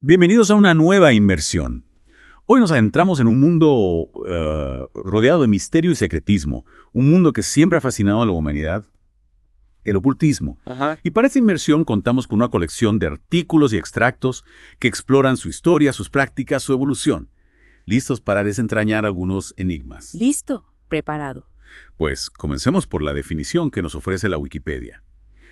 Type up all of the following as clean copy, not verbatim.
Bienvenidos a una nueva inmersión. Hoy nos adentramos en un mundo rodeado de misterio y secretismo, un mundo que siempre ha fascinado a la humanidad, el ocultismo. Ajá. Y para esta inmersión contamos con una colección de artículos y extractos que exploran su historia, sus prácticas, su evolución, listos para desentrañar algunos enigmas. Listo, preparado. Pues comencemos por la definición que nos ofrece la Wikipedia.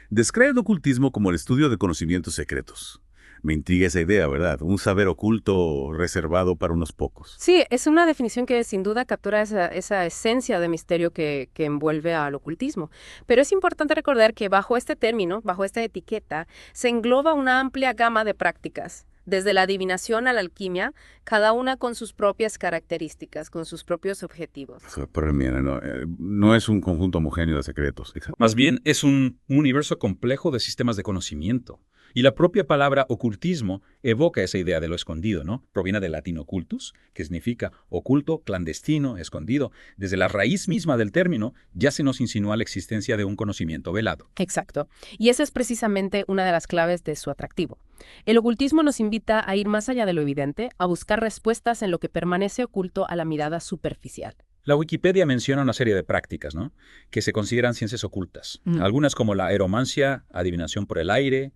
Describe el ocultismo como el estudio de conocimientos secretos. Me intriga esa idea, ¿verdad? Un saber oculto reservado para unos pocos. Sí, es una definición que sin duda captura esa esencia de misterio que envuelve al ocultismo. Pero es importante recordar que bajo este término, bajo esta etiqueta, se engloba una amplia gama de prácticas, desde la adivinación a la alquimia, cada una con sus propias características, con sus propios objetivos. Pero mira, no es un conjunto homogéneo de secretos. Más bien es un universo complejo de sistemas de conocimiento. Y la propia palabra ocultismo evoca esa idea de lo escondido, ¿no? Proviene del latín occultus, que significa oculto, clandestino, escondido. Desde la raíz misma del término ya se nos insinúa la existencia de un conocimiento velado. Exacto. Y esa es precisamente una de las claves de su atractivo. El ocultismo nos invita a ir más allá de lo evidente, a buscar respuestas en lo que permanece oculto a la mirada superficial. La Wikipedia menciona una serie de prácticas, ¿no?, que se consideran ciencias ocultas. Algunas como la aeromancia, adivinación por el aire,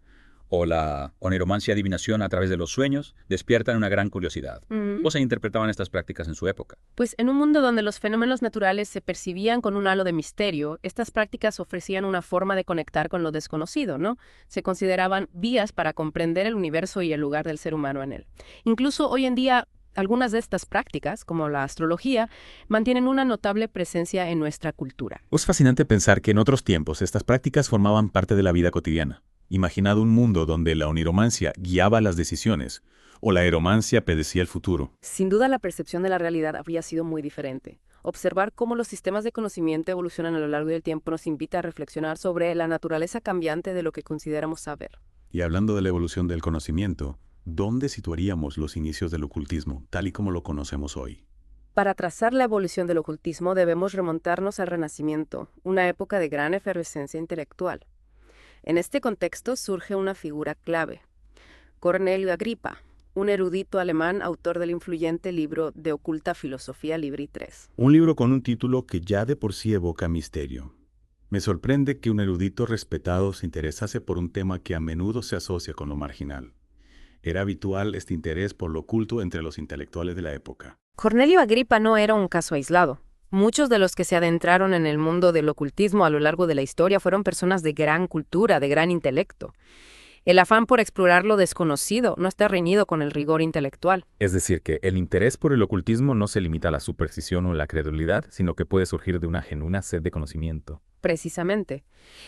o la oniromancia, adivinación a través de los sueños, despiertan una gran curiosidad. ¿Cómo se interpretaban estas prácticas en su época? Pues en un mundo donde los fenómenos naturales se percibían con un halo de misterio, estas prácticas ofrecían una forma de conectar con lo desconocido, ¿no? Se consideraban vías para comprender el universo y el lugar del ser humano en él. Incluso hoy en día, algunas de estas prácticas, como la astrología, mantienen una notable presencia en nuestra cultura. Es fascinante pensar que en otros tiempos estas prácticas formaban parte de la vida cotidiana. Imaginad un mundo donde la oniromancia guiaba las decisiones o la aeromancia predecía el futuro. Sin duda, la percepción de la realidad habría sido muy diferente. Observar cómo los sistemas de conocimiento evolucionan a lo largo del tiempo nos invita a reflexionar sobre la naturaleza cambiante de lo que consideramos saber. Y hablando de la evolución del conocimiento, ¿dónde situaríamos los inicios del ocultismo, tal y como lo conocemos hoy? Para trazar la evolución del ocultismo debemos remontarnos al Renacimiento, una época de gran efervescencia intelectual. En este contexto surge una figura clave: Cornelio Agripa, un erudito alemán autor del influyente libro De Oculta Filosofía Libri III. Un libro con un título que ya de por sí evoca misterio. Me sorprende que un erudito respetado se interesase por un tema que a menudo se asocia con lo marginal. Era habitual este interés por lo oculto entre los intelectuales de la época. Cornelio Agripa no era un caso aislado. Muchos de los que se adentraron en el mundo del ocultismo a lo largo de la historia fueron personas de gran cultura, de gran intelecto. El afán por explorar lo desconocido no está reñido con el rigor intelectual. Es decir, que el interés por el ocultismo no se limita a la superstición o la credulidad, sino que puede surgir de una genuina sed de conocimiento. Precisamente.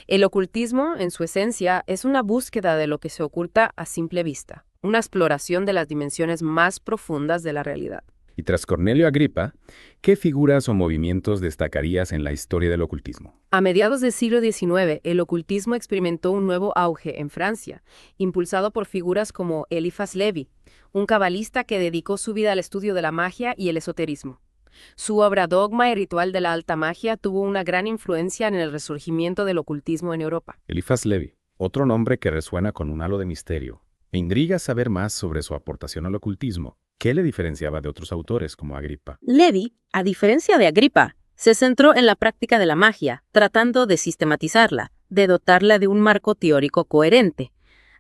El ocultismo, en su esencia, es una búsqueda de lo que se oculta a simple vista, una exploración de las dimensiones más profundas de la realidad. Y tras Cornelio Agripa, ¿qué figuras o movimientos destacarías en la historia del ocultismo? A mediados del siglo XIX, el ocultismo experimentó un nuevo auge en Francia, impulsado por figuras como Eliphas Levi, un cabalista que dedicó su vida al estudio de la magia y el esoterismo. Su obra Dogma y Ritual de la Alta Magia tuvo una gran influencia en el resurgimiento del ocultismo en Europa. Eliphas Levi, otro nombre que resuena con un halo de misterio. Me intriga saber más sobre su aportación al ocultismo. ¿Qué le diferenciaba de otros autores como Agripa? Levi, a diferencia de Agripa, se centró en la práctica de la magia, tratando de sistematizarla, de dotarla de un marco teórico coherente.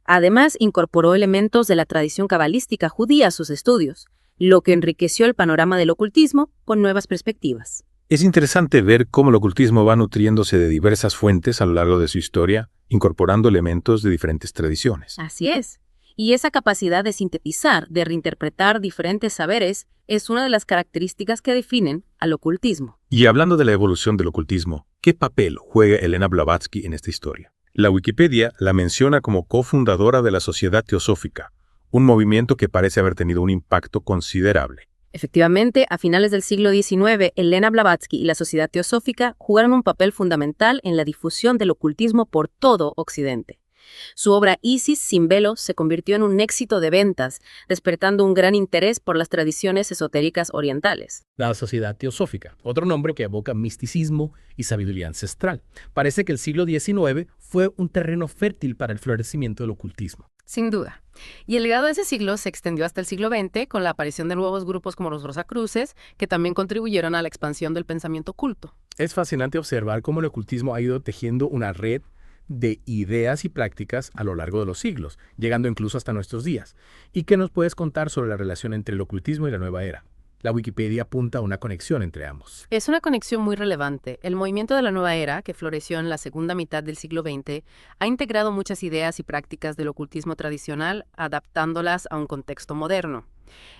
Además, incorporó elementos de la tradición cabalística judía a sus estudios, lo que enriqueció el panorama del ocultismo con nuevas perspectivas. Es interesante ver cómo el ocultismo va nutriéndose de diversas fuentes a lo largo de su historia, incorporando elementos de diferentes tradiciones. Así es. Y esa capacidad de sintetizar, de reinterpretar diferentes saberes, es una de las características que definen al ocultismo. Y hablando de la evolución del ocultismo, ¿qué papel juega Elena Blavatsky en esta historia? La Wikipedia la menciona como cofundadora de la Sociedad Teosófica, un movimiento que parece haber tenido un impacto considerable. Efectivamente, a finales del siglo XIX, Elena Blavatsky y la Sociedad Teosófica jugaron un papel fundamental en la difusión del ocultismo por todo Occidente. Su obra Isis sin velo se convirtió en un éxito de ventas, despertando un gran interés por las tradiciones esotéricas orientales. La Sociedad Teosófica, otro nombre que evoca misticismo y sabiduría ancestral. Parece que el siglo XIX fue un terreno fértil para el florecimiento del ocultismo. Sin duda. Y el legado de ese siglo se extendió hasta el siglo XX con la aparición de nuevos grupos como los Rosacruces, que también contribuyeron a la expansión del pensamiento oculto. Es fascinante observar cómo el ocultismo ha ido tejiendo una red de ideas y prácticas a lo largo de los siglos, llegando incluso hasta nuestros días. ¿Y qué nos puedes contar sobre la relación entre el ocultismo y la nueva era? La Wikipedia apunta a una conexión entre ambos. Es una conexión muy relevante. El movimiento de la nueva era, que floreció en la segunda mitad del siglo XX, ha integrado muchas ideas y prácticas del ocultismo tradicional, adaptándolas a un contexto moderno.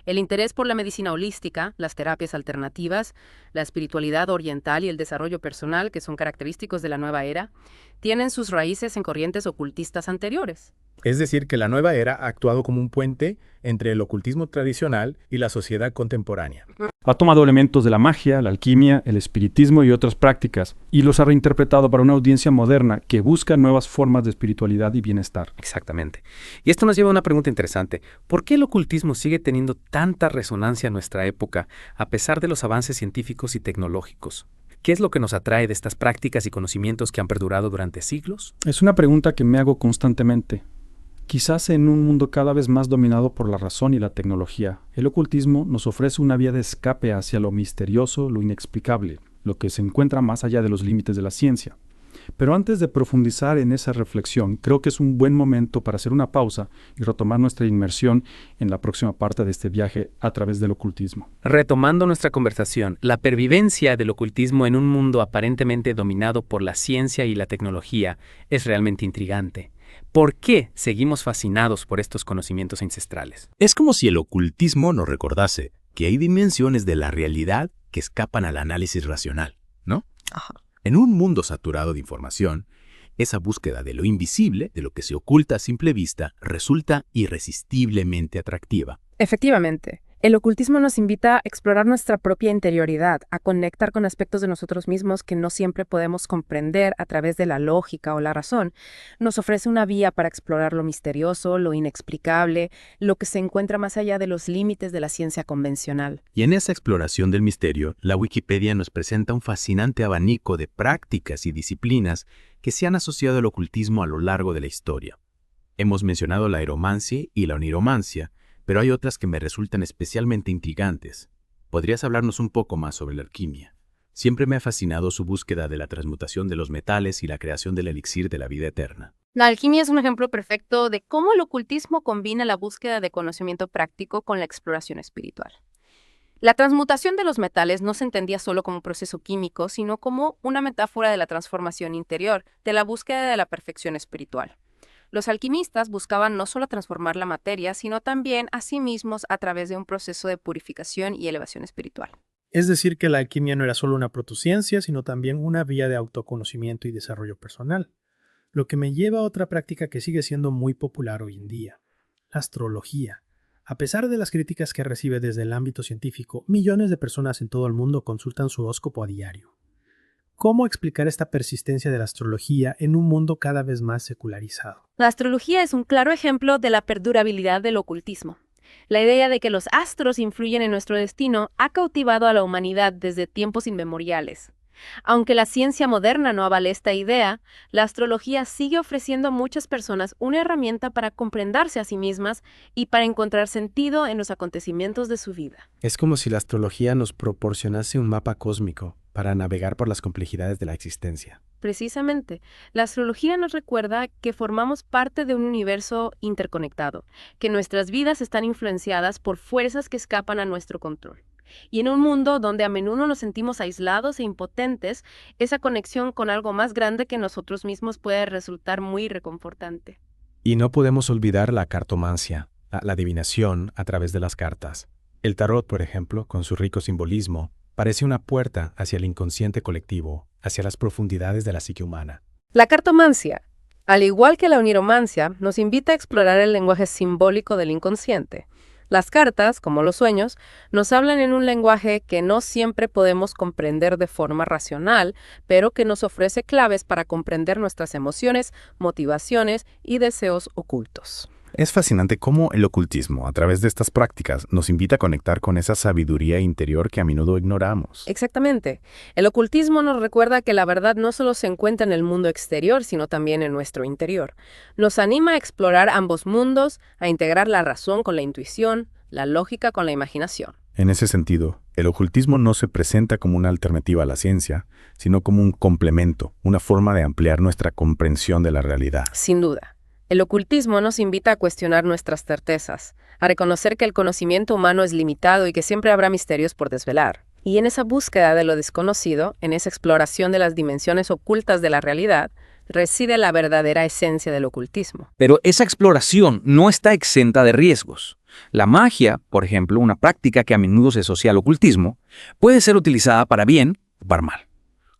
El interés por la medicina holística, las terapias alternativas, la espiritualidad oriental y el desarrollo personal, que son característicos de la nueva era, tienen sus raíces en corrientes ocultistas anteriores. Es decir, que la nueva era ha actuado como un puente entre el ocultismo tradicional y la sociedad contemporánea. Ha tomado elementos de la magia, la alquimia, el espiritismo y otras prácticas, y los ha reinterpretado para una audiencia moderna que busca nuevas formas de espiritualidad y bienestar. Exactamente. Y esto nos lleva a una pregunta interesante. ¿Por qué el ocultismo sigue teniendo tanta resonancia en nuestra época, a pesar de los avances científicos y tecnológicos? ¿Qué es lo que nos atrae de estas prácticas y conocimientos que han perdurado durante siglos? Es una pregunta que me hago constantemente. Quizás en un mundo cada vez más dominado por la razón y la tecnología, el ocultismo nos ofrece una vía de escape hacia lo misterioso, lo inexplicable, lo que se encuentra más allá de los límites de la ciencia. Pero antes de profundizar en esa reflexión, creo que es un buen momento para hacer una pausa y retomar nuestra inmersión en la próxima parte de este viaje a través del ocultismo. Retomando nuestra conversación, la pervivencia del ocultismo en un mundo aparentemente dominado por la ciencia y la tecnología es realmente intrigante. ¿Por qué seguimos fascinados por estos conocimientos ancestrales? Es como si el ocultismo nos recordase que hay dimensiones de la realidad que escapan al análisis racional, ¿no? Ajá. En un mundo saturado de información, esa búsqueda de lo invisible, de lo que se oculta a simple vista, resulta irresistiblemente atractiva. Efectivamente. El ocultismo nos invita a explorar nuestra propia interioridad, a conectar con aspectos de nosotros mismos que no siempre podemos comprender a través de la lógica o la razón. Nos ofrece una vía para explorar lo misterioso, lo inexplicable, lo que se encuentra más allá de los límites de la ciencia convencional. Y en esa exploración del misterio, la Wikipedia nos presenta un fascinante abanico de prácticas y disciplinas que se han asociado al ocultismo a lo largo de la historia. Hemos mencionado la aeromancia y la oniromancia, pero hay otras que me resultan especialmente intrigantes. ¿Podrías hablarnos un poco más sobre la alquimia? Siempre me ha fascinado su búsqueda de la transmutación de los metales y la creación del elixir de la vida eterna. La alquimia es un ejemplo perfecto de cómo el ocultismo combina la búsqueda de conocimiento práctico con la exploración espiritual. La transmutación de los metales no se entendía solo como un proceso químico, sino como una metáfora de la transformación interior, de la búsqueda de la perfección espiritual. Los alquimistas buscaban no solo transformar la materia, sino también a sí mismos a través de un proceso de purificación y elevación espiritual. Es decir, que la alquimia no era solo una protociencia, sino también una vía de autoconocimiento y desarrollo personal. Lo que me lleva a otra práctica que sigue siendo muy popular hoy en día, la astrología. A pesar de las críticas que recibe desde el ámbito científico, millones de personas en todo el mundo consultan su horóscopo a diario. ¿Cómo explicar esta persistencia de la astrología en un mundo cada vez más secularizado? La astrología es un claro ejemplo de la perdurabilidad del ocultismo. La idea de que los astros influyen en nuestro destino ha cautivado a la humanidad desde tiempos inmemoriales. Aunque la ciencia moderna no avale esta idea, la astrología sigue ofreciendo a muchas personas una herramienta para comprenderse a sí mismas y para encontrar sentido en los acontecimientos de su vida. Es como si la astrología nos proporcionase un mapa cósmico para navegar por las complejidades de la existencia. Precisamente, la astrología nos recuerda que formamos parte de un universo interconectado, que nuestras vidas están influenciadas por fuerzas que escapan a nuestro control. Y en un mundo donde a menudo nos sentimos aislados e impotentes, esa conexión con algo más grande que nosotros mismos puede resultar muy reconfortante. Y no podemos olvidar la cartomancia, la adivinación a través de las cartas. El tarot, por ejemplo, con su rico simbolismo, parece una puerta hacia el inconsciente colectivo, hacia las profundidades de la psique humana. La cartomancia, al igual que la oniromancia, nos invita a explorar el lenguaje simbólico del inconsciente. Las cartas, como los sueños, nos hablan en un lenguaje que no siempre podemos comprender de forma racional, pero que nos ofrece claves para comprender nuestras emociones, motivaciones y deseos ocultos. Es fascinante cómo el ocultismo, a través de estas prácticas, nos invita a conectar con esa sabiduría interior que a menudo ignoramos. Exactamente. El ocultismo nos recuerda que la verdad no solo se encuentra en el mundo exterior, sino también en nuestro interior. Nos anima a explorar ambos mundos, a integrar la razón con la intuición, la lógica con la imaginación. En ese sentido, el ocultismo no se presenta como una alternativa a la ciencia, sino como un complemento, una forma de ampliar nuestra comprensión de la realidad. Sin duda. El ocultismo nos invita a cuestionar nuestras certezas, a reconocer que el conocimiento humano es limitado y que siempre habrá misterios por desvelar. Y en esa búsqueda de lo desconocido, en esa exploración de las dimensiones ocultas de la realidad, reside la verdadera esencia del ocultismo. Pero esa exploración no está exenta de riesgos. La magia, por ejemplo, una práctica que a menudo se asocia al ocultismo, puede ser utilizada para bien o para mal.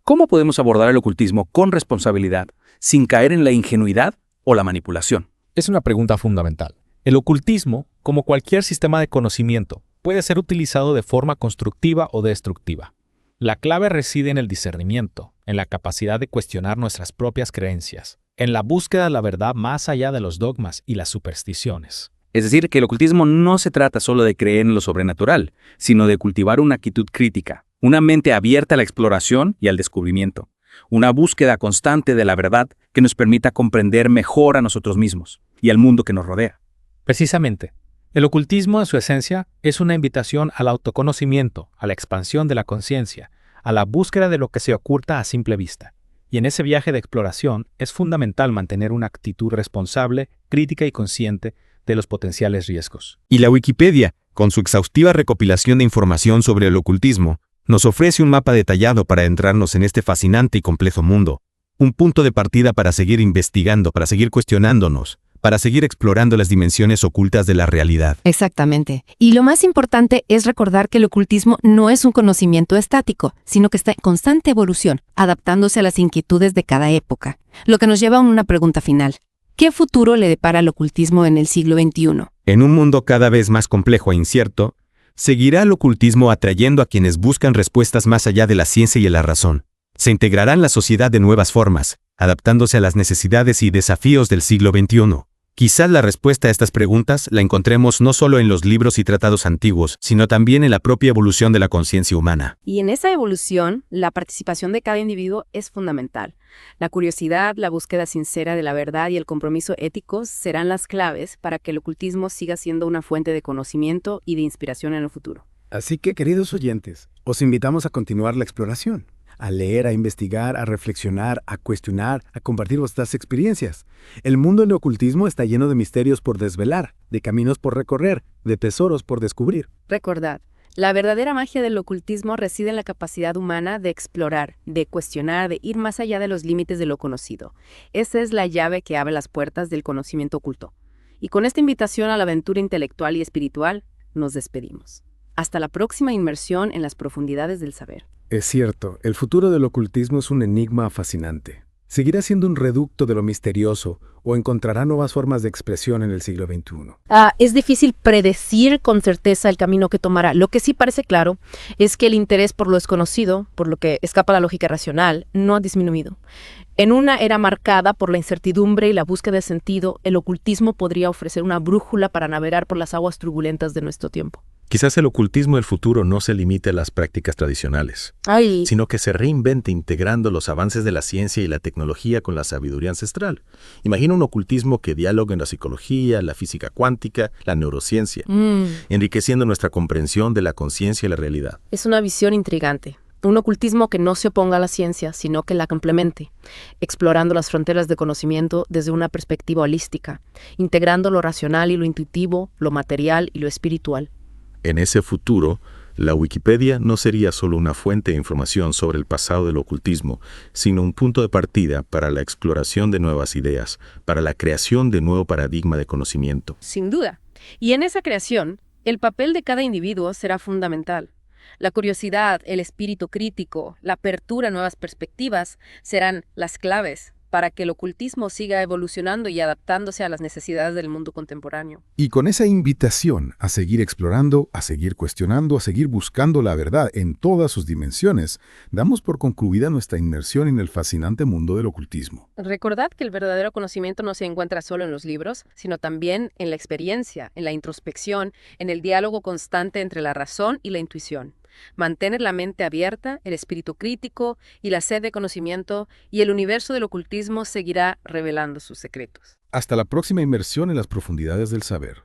¿Cómo podemos abordar el ocultismo con responsabilidad, sin caer en la ingenuidad o la manipulación? Es una pregunta fundamental. El ocultismo, como cualquier sistema de conocimiento, puede ser utilizado de forma constructiva o destructiva. La clave reside en el discernimiento, en la capacidad de cuestionar nuestras propias creencias, en la búsqueda de la verdad más allá de los dogmas y las supersticiones. Es decir, que el ocultismo no se trata solo de creer en lo sobrenatural, sino de cultivar una actitud crítica, una mente abierta a la exploración y al descubrimiento, una búsqueda constante de la verdad que nos permita comprender mejor a nosotros mismos y al mundo que nos rodea. Precisamente, el ocultismo en su esencia es una invitación al autoconocimiento, a la expansión de la conciencia, a la búsqueda de lo que se oculta a simple vista. Y en ese viaje de exploración es fundamental mantener una actitud responsable, crítica y consciente de los potenciales riesgos. Y la Wikipedia, con su exhaustiva recopilación de información sobre el ocultismo, nos ofrece un mapa detallado para adentrarnos en este fascinante y complejo mundo. Un punto de partida para seguir investigando, para seguir cuestionándonos, para seguir explorando las dimensiones ocultas de la realidad. Exactamente. Y lo más importante es recordar que el ocultismo no es un conocimiento estático, sino que está en constante evolución, adaptándose a las inquietudes de cada época. Lo que nos lleva a una pregunta final. ¿Qué futuro le depara al ocultismo en el siglo XXI? En un mundo cada vez más complejo e incierto, seguirá el ocultismo atrayendo a quienes buscan respuestas más allá de la ciencia y la razón. Se integrará en la sociedad de nuevas formas, adaptándose a las necesidades y desafíos del siglo XXI. Quizás la respuesta a estas preguntas la encontremos no solo en los libros y tratados antiguos, sino también en la propia evolución de la conciencia humana. Y en esa evolución, la participación de cada individuo es fundamental. La curiosidad, la búsqueda sincera de la verdad y el compromiso ético serán las claves para que el ocultismo siga siendo una fuente de conocimiento y de inspiración en el futuro. Así que, queridos oyentes, os invitamos a continuar la exploración, a leer, a investigar, a reflexionar, a cuestionar, a compartir vuestras experiencias. El mundo del ocultismo está lleno de misterios por desvelar, de caminos por recorrer, de tesoros por descubrir. Recordad, la verdadera magia del ocultismo reside en la capacidad humana de explorar, de cuestionar, de ir más allá de los límites de lo conocido. Esa es la llave que abre las puertas del conocimiento oculto. Y con esta invitación a la aventura intelectual y espiritual, nos despedimos. Hasta la próxima inmersión en las profundidades del saber. Es cierto, el futuro del ocultismo es un enigma fascinante. ¿Seguirá siendo un reducto de lo misterioso o encontrará nuevas formas de expresión en el siglo XXI? Es difícil predecir con certeza el camino que tomará. Lo que sí parece claro es que el interés por lo desconocido, por lo que escapa a la lógica racional, no ha disminuido. En una era marcada por la incertidumbre y la búsqueda de sentido, el ocultismo podría ofrecer una brújula para navegar por las aguas turbulentas de nuestro tiempo. Quizás el ocultismo del futuro no se limite a las prácticas tradicionales, sino que se reinvente integrando los avances de la ciencia y la tecnología con la sabiduría ancestral. Imagina un ocultismo que dialogue en la psicología, la física cuántica, la neurociencia, enriqueciendo nuestra comprensión de la conciencia y la realidad. Es una visión intrigante. Un ocultismo que no se oponga a la ciencia, sino que la complemente, explorando las fronteras de conocimiento desde una perspectiva holística, integrando lo racional y lo intuitivo, lo material y lo espiritual. En ese futuro, la Wikipedia no sería solo una fuente de información sobre el pasado del ocultismo, sino un punto de partida para la exploración de nuevas ideas, para la creación de nuevo paradigma de conocimiento. Sin duda. Y en esa creación, el papel de cada individuo será fundamental. La curiosidad, el espíritu crítico, la apertura a nuevas perspectivas serán las claves para que el ocultismo siga evolucionando y adaptándose a las necesidades del mundo contemporáneo. Y con esa invitación a seguir explorando, a seguir cuestionando, a seguir buscando la verdad en todas sus dimensiones, damos por concluida nuestra inmersión en el fascinante mundo del ocultismo. Recordad que el verdadero conocimiento no se encuentra solo en los libros, sino también en la experiencia, en la introspección, en el diálogo constante entre la razón y la intuición. Mantener la mente abierta, el espíritu crítico y la sed de conocimiento, y el universo del ocultismo seguirá revelando sus secretos. Hasta la próxima inmersión en las profundidades del saber.